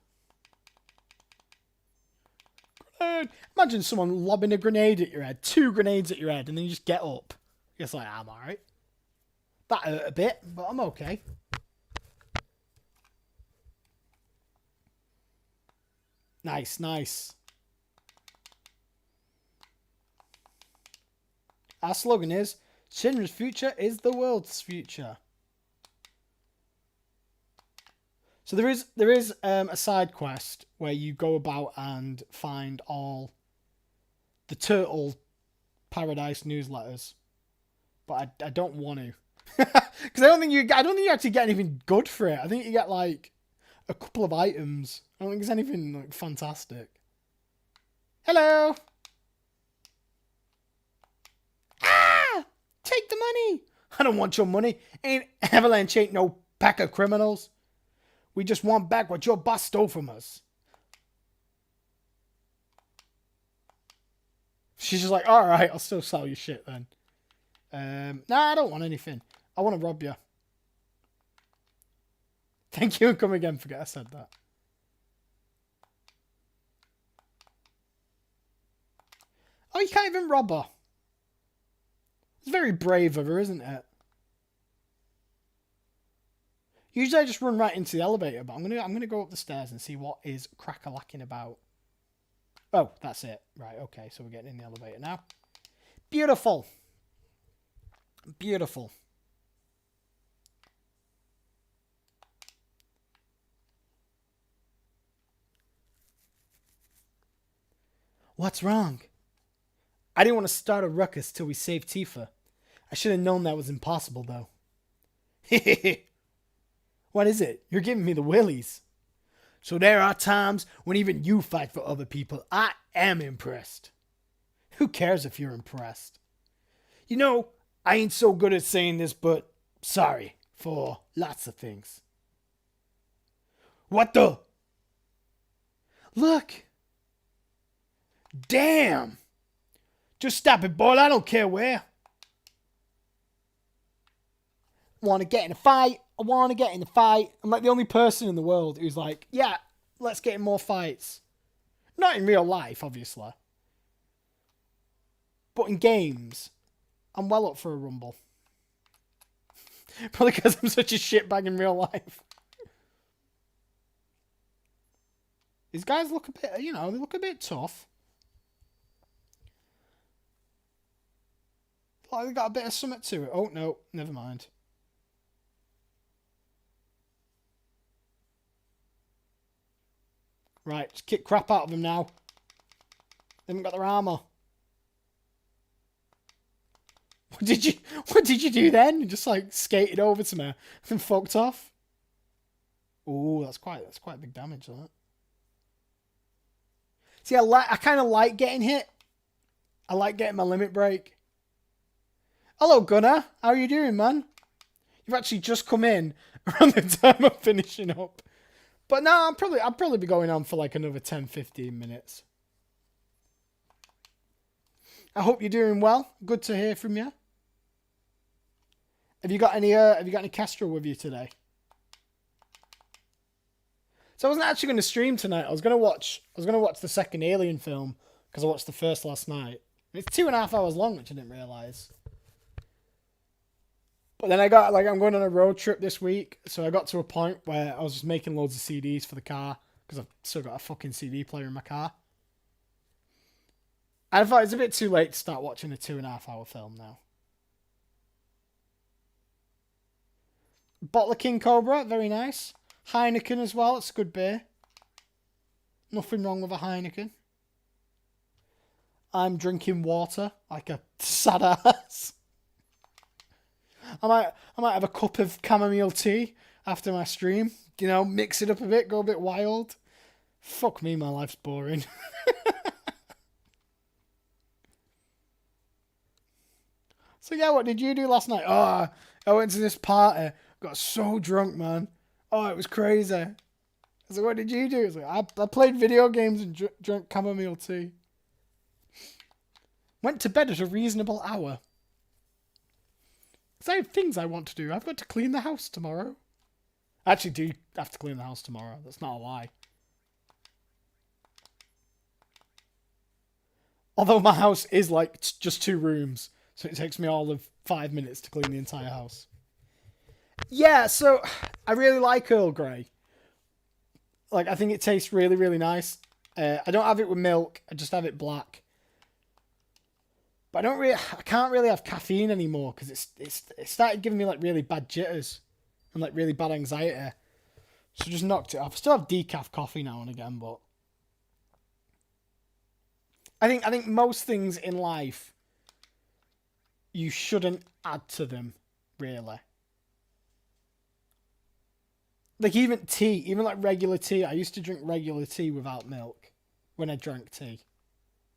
Grenade! Imagine someone lobbing a grenade at your head. 2 grenades at your head, and then you just get up. You're like, I'm alright. That hurt a bit, but I'm okay. Nice, nice. Our slogan is, Shinra's future is the world's future. So there is a side quest where you go about and find all the Turtle Paradise newsletters, but I don't want to, because I don't think you actually get anything good for it. I think you get like a couple of items. I don't think there's anything like fantastic. Hello. Ah! Take the money. I don't want your money. Avalanche ain't no pack of criminals. We just want back what your boss stole from us. She's just like, all right, I'll still sell you shit then. Nah, I don't want anything. I want to rob you. Thank you and come again. Forget I said that. Oh, you can't even rob her. It's very brave of her, isn't it? Usually I just run right into the elevator, but I'm gonna go up the stairs and see what is crack-a-lacking about. Oh, that's it. Right, okay, so we're getting in the elevator now. Beautiful. Beautiful. What's wrong? I didn't want to start a ruckus till we saved Tifa. I should have known that was impossible, though. What is it? You're giving me the willies. So there are times when even you fight for other people. I am impressed. Who cares if you're impressed? You know, I ain't so good at saying this, but sorry for lots of things. What the? Look. Damn. Just stop it, boy. I don't care where. Want to get in a fight? I want to get in a fight. I'm like the only person in the world who's like, yeah, let's get in more fights. Not in real life, obviously. But in games, I'm well up for a rumble. Probably because I'm such a shitbag in real life. These guys look a bit, they look a bit tough. Like they got a bit of something to it. Oh, no, never mind. Right, just kick crap out of them now. They haven't got their armor. What did you do then? You just like skated over to me and fucked off? Ooh, that's quite big damage, that. See, I kind of like getting hit. I like getting my limit break. Hello, Gunnar. How are you doing, man? You've actually just come in around the time of finishing up. But no, I'll probably be going on for like another 10-15 minutes. I hope you're doing well. Good to hear from you. Have you got any Kestrel with you today? So I wasn't actually going to stream tonight. I was going to watch the second Alien film because I watched the first last night. It's 2.5 hours long, which I didn't realize. But then I'm going on a road trip this week, so I got to a point where I was just making loads of CDs for the car because I've still got a fucking CD player in my car. And I thought it's a bit too late to start watching a 2.5 hour film now. Bottle of King Cobra, very nice. Heineken as well, it's a good beer. Nothing wrong with a Heineken. I'm drinking water like a sad ass. I might have a cup of chamomile tea after my stream. You know, mix it up a bit, go a bit wild. Fuck me, my life's boring. So yeah, what did you do last night? Oh, I went to this party. Got so drunk, man. Oh, it was crazy. I was like, what did you do? I was like, I played video games and drank chamomile tea. Went to bed at a reasonable hour. Because I have things I want to do. I've got to clean the house tomorrow. I actually do have to clean the house tomorrow. That's not a lie. Although my house is like just 2 rooms. So it takes me all of 5 minutes to clean the entire house. Yeah, so I really like Earl Grey. Like, I think it tastes really, really nice. I don't have it with milk. I just have it black. But I can't really have caffeine anymore because it started giving me like really bad jitters and like really bad anxiety. So just knocked it off. I still have decaf coffee now and again, but I think most things in life you shouldn't add to them, really. Like even tea, even like regular tea. I used to drink regular tea without milk when I drank tea.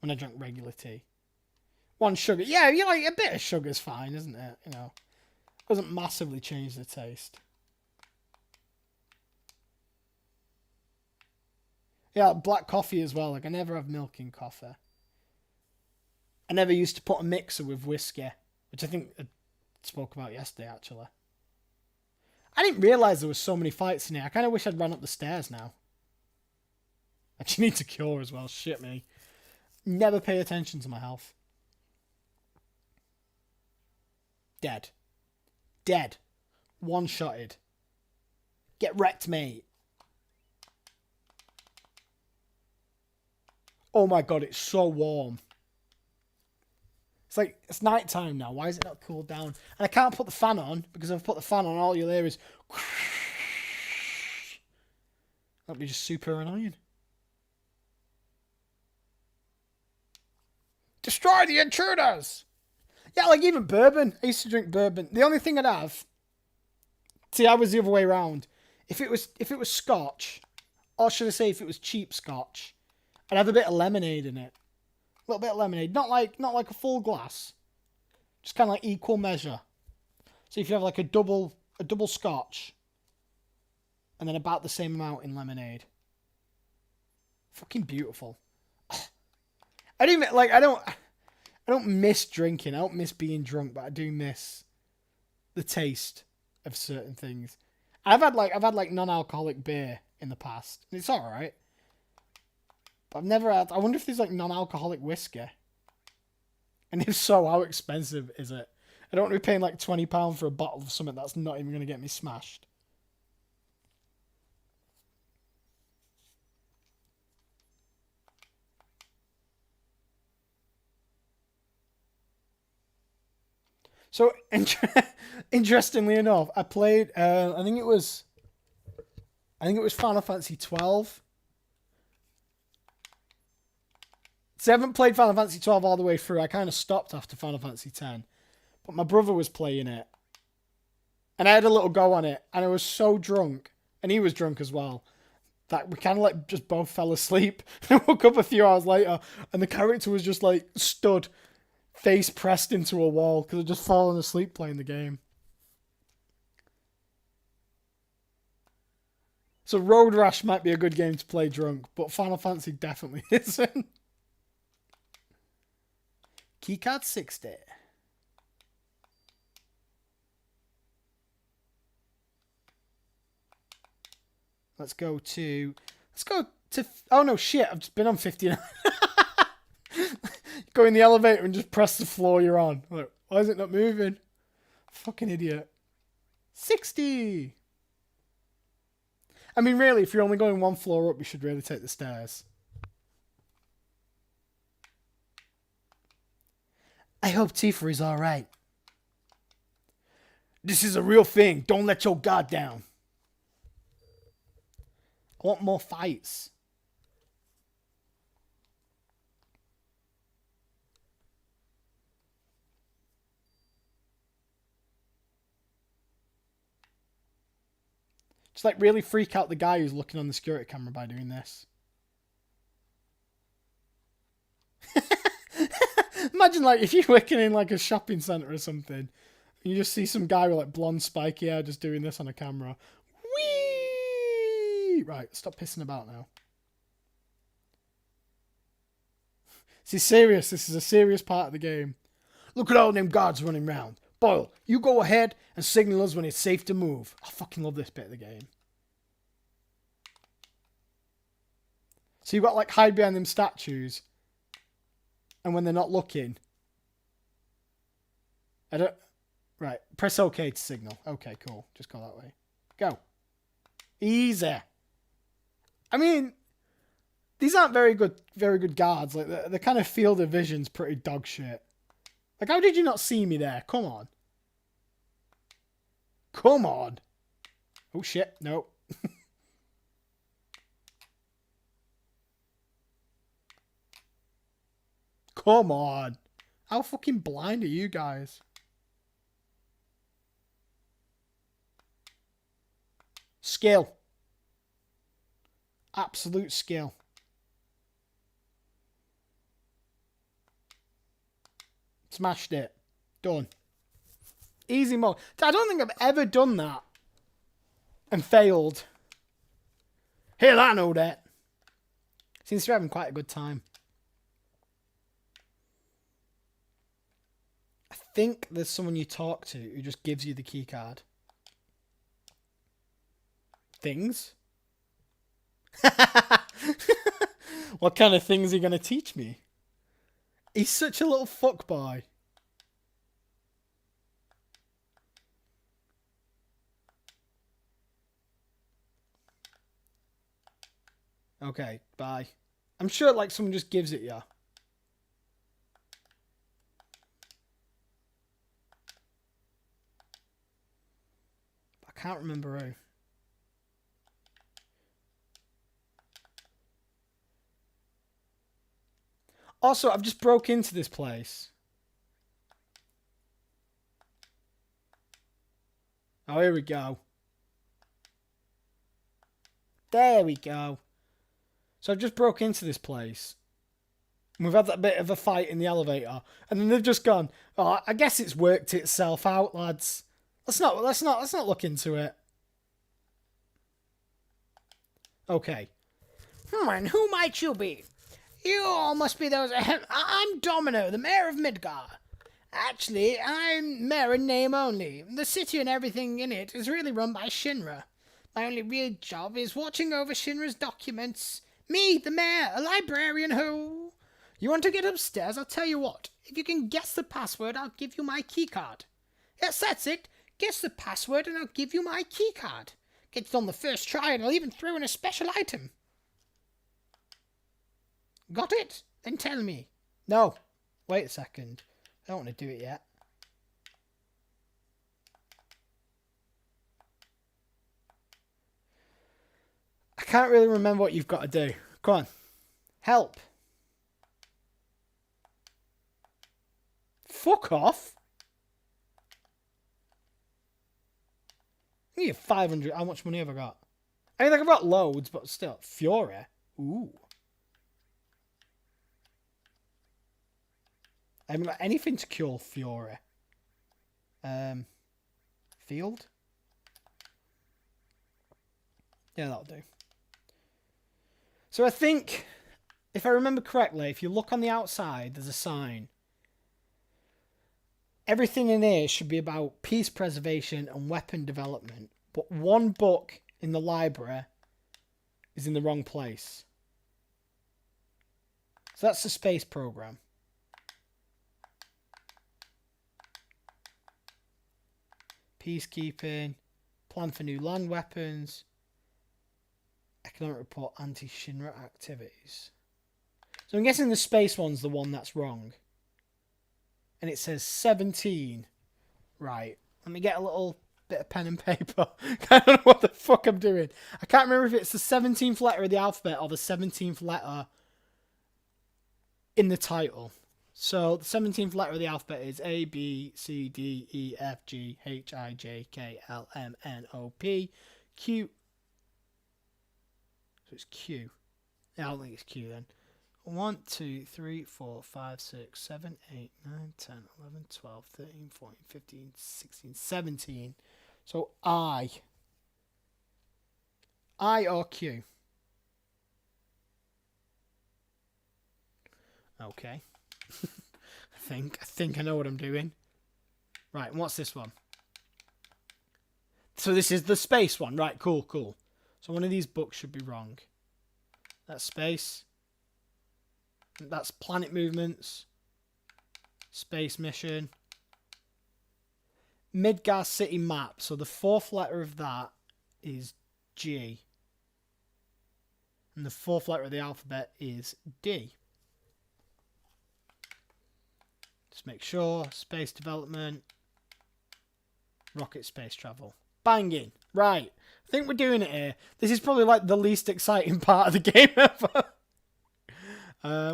When I drank regular tea. One sugar. Yeah, you like a bit of sugar's fine, isn't it? You know. Doesn't massively change the taste. Yeah, black coffee as well. Like I never have milk in coffee. I never used to put a mixer with whiskey, which I think I spoke about yesterday actually. I didn't realise there was so many fights in here. I kind of wish I'd run up the stairs now. I actually need to cure as well. Shit me. Never pay attention to my health. Dead. Dead. One-shotted. Get wrecked, mate. Oh my god, it's so warm. It's like, it's night time now. Why is it not cooled down? And I can't put the fan on, because if I put the fan on, all you'll hear is... That'd be just super annoying. Destroy the intruders! Yeah, like even bourbon. I used to drink bourbon. The only thing I'd have... See, I was the other way around. If it was scotch, or should I say if it was cheap scotch, I'd have a bit of lemonade in it. A little bit of lemonade. Not like a full glass. Just kind of like equal measure. So if you have like a double scotch, and then about the same amount in lemonade. Fucking beautiful. I don't miss drinking. I don't miss being drunk, but I do miss the taste of certain things. I've had like non-alcoholic beer in the past, and it's all right. But I've never had. I wonder if there's like non-alcoholic whiskey, and if so, how expensive is it? I don't want to be paying like £20 for a bottle of something that's not even going to get me smashed. So, interestingly enough, I played. I think it was Final Fantasy 12. So I haven't played Final Fantasy 12 all the way through. I kind of stopped after Final Fantasy 10, but my brother was playing it, and I had a little go on it, and I was so drunk, and he was drunk as well, that we kind of like just both fell asleep. I woke up a few hours later, and the character was just like stood, face pressed into a wall because I'd just fallen asleep playing the game. So Road Rash might be a good game to play drunk, but Final Fantasy definitely isn't. Keycard 60. Let's go to... Oh no, shit, I've just been on 59. Go in the elevator and just press the floor you're on. Look, why is it not moving? Fucking idiot. 60! I mean, really, if you're only going one floor up, you should really take the stairs. I hope Tifa is alright. This is a real thing. Don't let your guard down. I want more fights. Just like really freak out the guy who's looking on the security camera by doing this. Imagine like if you're working in like a shopping centre or something, and you just see some guy with like blonde spiky hair just doing this on a camera. Whee! Right, stop pissing about now. This is serious. This is a serious part of the game. Look at all them guards running round. Boyle, you go ahead and signal us when it's safe to move. I fucking love this bit of the game. So you've got like hide behind them statues. And when they're not looking. Right. Press OK to signal. Okay, cool. Just go that way. Go. Easy. I mean, these aren't very good guards. Like the kind of field of vision's pretty dog shit. Like, how did you not see me there? Come on. Come on. Oh, shit. No. Come on. How fucking blind are you guys? Skill. Absolute skill. Smashed it. Done. Easy mode. I don't think I've ever done that and failed. Hell, I know that. Seems to be having quite a good time. I think there's someone you talk to who just gives you the key card. Things? What kind of things are you going to teach me? He's such a little fuckboy. Okay, bye. I'm sure like someone just gives it you. I can't remember who. Also, I've just broke into this place. Oh, here we go. There we go. So I've just broke into this place. We've had that bit of a fight in the elevator, and then they've just gone, "Oh, I guess it's worked itself out, lads. Let's not look into it." Okay. And who might you be? You all must be those. I'm Domino, the mayor of Midgar. Actually, I'm mayor in name only. The city and everything in it is really run by Shinra. My only real job is watching over Shinra's documents. Me, the mayor, a librarian who... You want to get upstairs? I'll tell you what. If you can guess the password, I'll give you my keycard. Yes, that's it. Guess the password and I'll give you my keycard. Get it on the first try and I'll even throw in a special item. Got it? Then tell me. No. Wait a second. I don't want to do it yet. I can't really remember what you've got to do. Come on. Help. Fuck off. I need 500. How much money have I got? I mean, like, I've got loads, but still. Fury. Ooh. I haven't got anything to cure Fury. Field? Yeah, that'll do. So I think, if I remember correctly, if you look on the outside, there's a sign. Everything in here should be about peace preservation and weapon development. But one book in the library is in the wrong place. So that's the space program. Peacekeeping. Plan for new land weapons. Economic report anti-Shinra activities. So I'm guessing the space one's the one that's wrong. And it says 17. Right. Let me get a little bit of pen and paper. I don't know what the fuck I'm doing. I can't remember if it's the 17th letter of the alphabet or the 17th letter in the title. So the 17th letter of the alphabet is A, B, C, D, E, F, G, H, I, J, K, L, M, N, O, P, Q. So it's Q. Yeah, I don't think it's Q then. 1, 2, 3, 4, 5, 6, 7, 8, 9, 10, 11, 12, 13, 14, 15, 16, 17. So I. I or Q? Okay. I think I know what I'm doing. Right, and what's this one? So this is the space one. Right, cool. So one of these books should be wrong. That's space. That's planet movements. Space mission. Midgar city map. So the fourth letter of that is G. And the fourth letter of the alphabet is D. Just make sure. Space development. Rocket space travel. Banging. Right. I think we're doing it here. This is probably like the least exciting part of the game ever.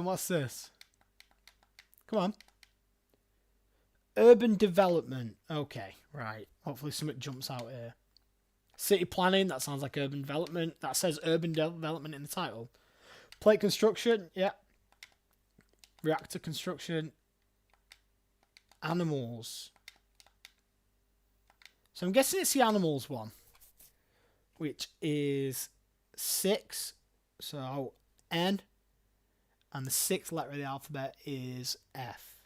What's this? Come on. Urban development. Okay, right. Hopefully something jumps out here. City planning. That sounds like urban development. That says urban development in the title. Plate construction. Yeah. Reactor construction. Animals. So I'm guessing it's the animals one. Which is 6. So N. And the 6th letter of the alphabet is F.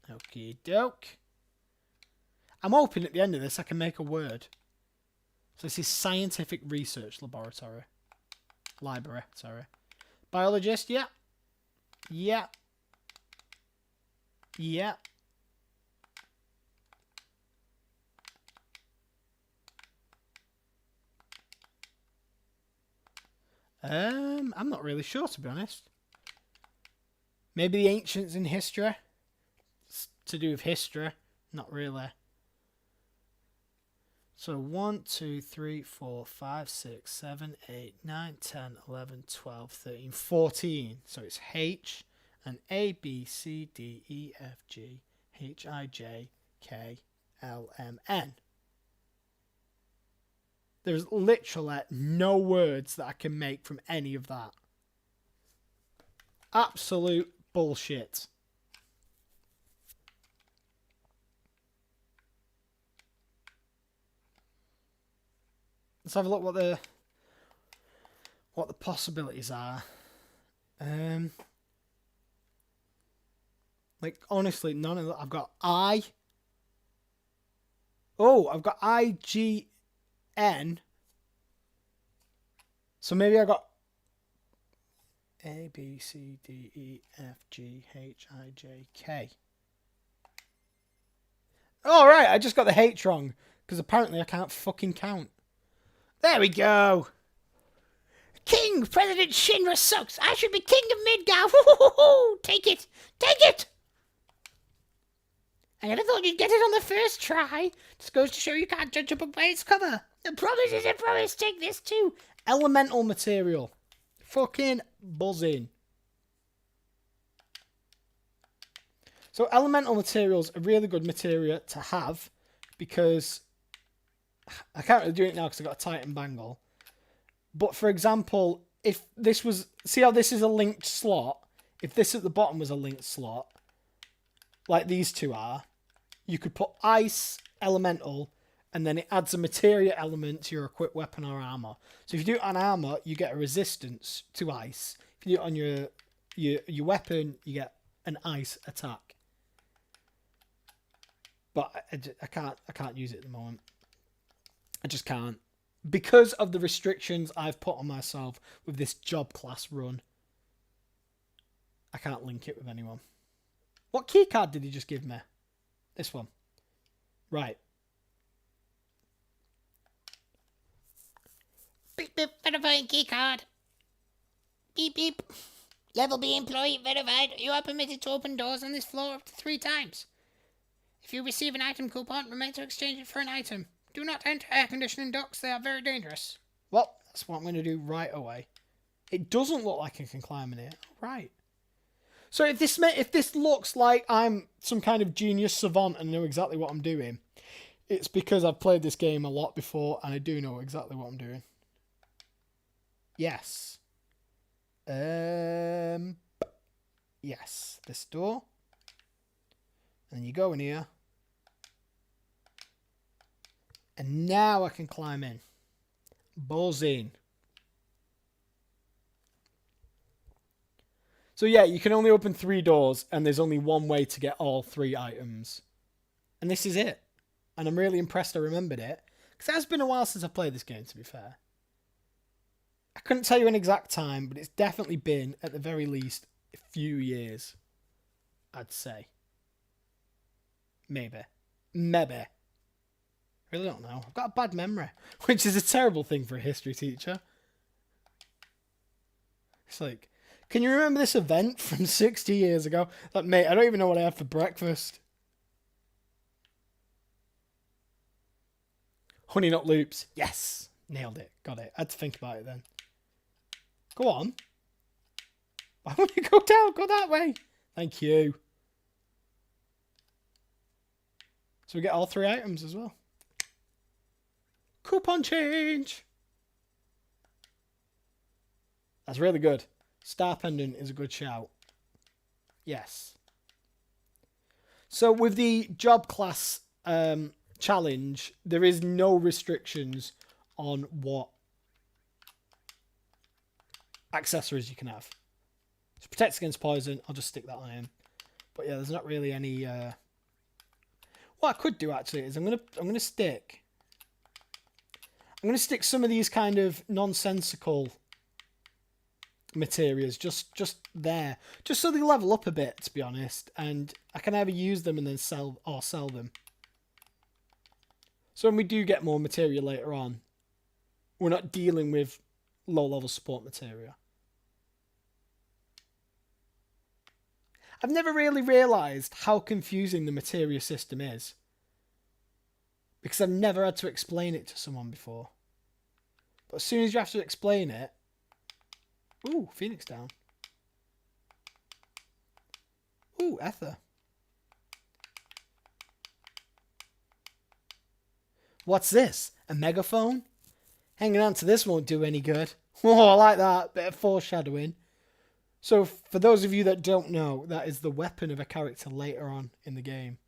Okie doke. I'm hoping at the end of this I can make a word. So this is scientific research laboratory. Library, sorry. Biologist, yeah. Yeah. Yeah. I'm not really sure, to be honest. Maybe the ancients in history. It's to do with history. Not really. So 1, 2, 3, 4, 5, 6, 7, 8, 9, 10, 11, 12, 13, 14. So it's H and A, B, C, D, E, F, G, H, I, J, K, L, M, N. There's literally no words that I can make from any of that. Absolute bullshit. Let's have a look what the possibilities are. Like honestly, none of that. I've got I. Oh, I've got I, G, N. So maybe I got A, B, C, D, E, F, G, H, I, J, K. All right, I just got the H wrong because apparently I can't fucking count. There we go. King, President Shinra sucks. I should be king of Midgar. Woo-hoo-hoo-hoo. Take it. Take it. I never thought you'd get it on the first try. Just goes to show you can't judge a book by its cover. The promise is a promise. Take this too. Elemental material. Fucking buzzing. So elemental materials are really good material to have because I can't really do it now because I've got a Titan bangle. But for example, if this was... See how this is a linked slot? If this at the bottom was a linked slot, like these two are, you could put ice, elemental, and then it adds a materia element to your equipped weapon or armor. So if you do it on armor, you get a resistance to ice. If you do it on your weapon, you get an ice attack. But I can't use it at the moment. I just can't. Because of the restrictions I've put on myself with this job class run, I can't link it with anyone. What keycard did he just give me? This one. Right. Beep beep. Verifying keycard. Beep beep. Level B employee verified. You are permitted to open doors on this floor up to 3 times. If you receive an item coupon, remember to exchange it for an item. Do not enter air conditioning ducts. They are very dangerous. Well, that's what I'm going to do right away. It doesn't look like I can climb in it. Right. So if this looks like I'm some kind of genius savant and know exactly what I'm doing, it's because I've played this game a lot before and I do know exactly what I'm doing. Yes. Yes. This door. And then you go in here. And now I can climb in. Buzzing. So yeah, you can only open 3 doors and there's only one way to get all 3 items. And this is it. And I'm really impressed I remembered it. Because it has been a while since I played this game, to be fair. I couldn't tell you an exact time, but it's definitely been, at the very least, a few years. I'd say. Maybe. I really don't know. I've got a bad memory, which is a terrible thing for a history teacher. It's like, Can you remember this event from 60 years ago? Like, mate, I don't even know what I had for breakfast. Honey Nut Loops. Yes. Nailed it. Got it. I had to think about it then. Go on. Why would you go down? Go that way. Thank you. So we get all 3 items as well. Coupon change. That's really good. Star Pendant is a good shout. Yes. So with the job class challenge, there is no restrictions on what accessories you can have. So protects against poison. I'll just stick that on him. But yeah, there's not really any. What I could do actually is I'm gonna stick some of these kind of nonsensical materials just there, just so they level up a bit, to be honest, and I can either use them and then sell them. So when we do get more material later on, we're not dealing with low level support material. I've never really realised how confusing the materia system is, because I've never had to explain it to someone before. But as soon as you have to explain it... Ooh, Phoenix down. Ooh, Ether. What's this? A megaphone? Hanging on to this won't do any good. Oh, I like that. Bit of foreshadowing. So, for those of you that don't know, that is the weapon of a character later on in the game.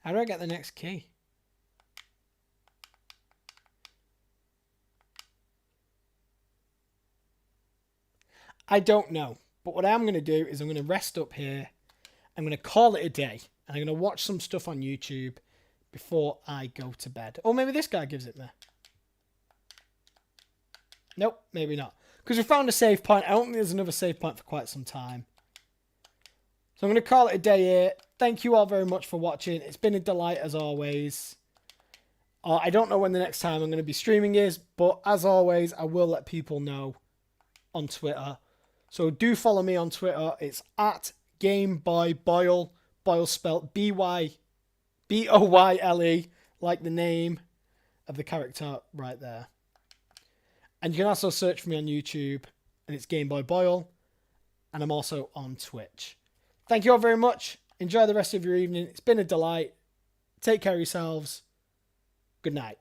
How do I get the next key? I don't know. But what I'm going to do is I'm going to rest up here. I'm going to call it a day. And I'm going to watch some stuff on YouTube before I go to bed. Or maybe this guy gives it me. Nope, maybe not. Because we found a save point. I don't think there's another save point for quite some time. So I'm going to call it a day here. Thank you all very much for watching. It's been a delight as always. I don't know when the next time I'm going to be streaming is, but as always, I will let people know on Twitter. So do follow me on Twitter. It's at GameBoyBoyle. Boyle spelled B-Y-B-O-Y-L-E, like the name of the character right there. And you can also search for me on YouTube, and it's GameBoyBoyle. And I'm also on Twitch. Thank you all very much. Enjoy the rest of your evening. It's been a delight. Take care of yourselves. Good night.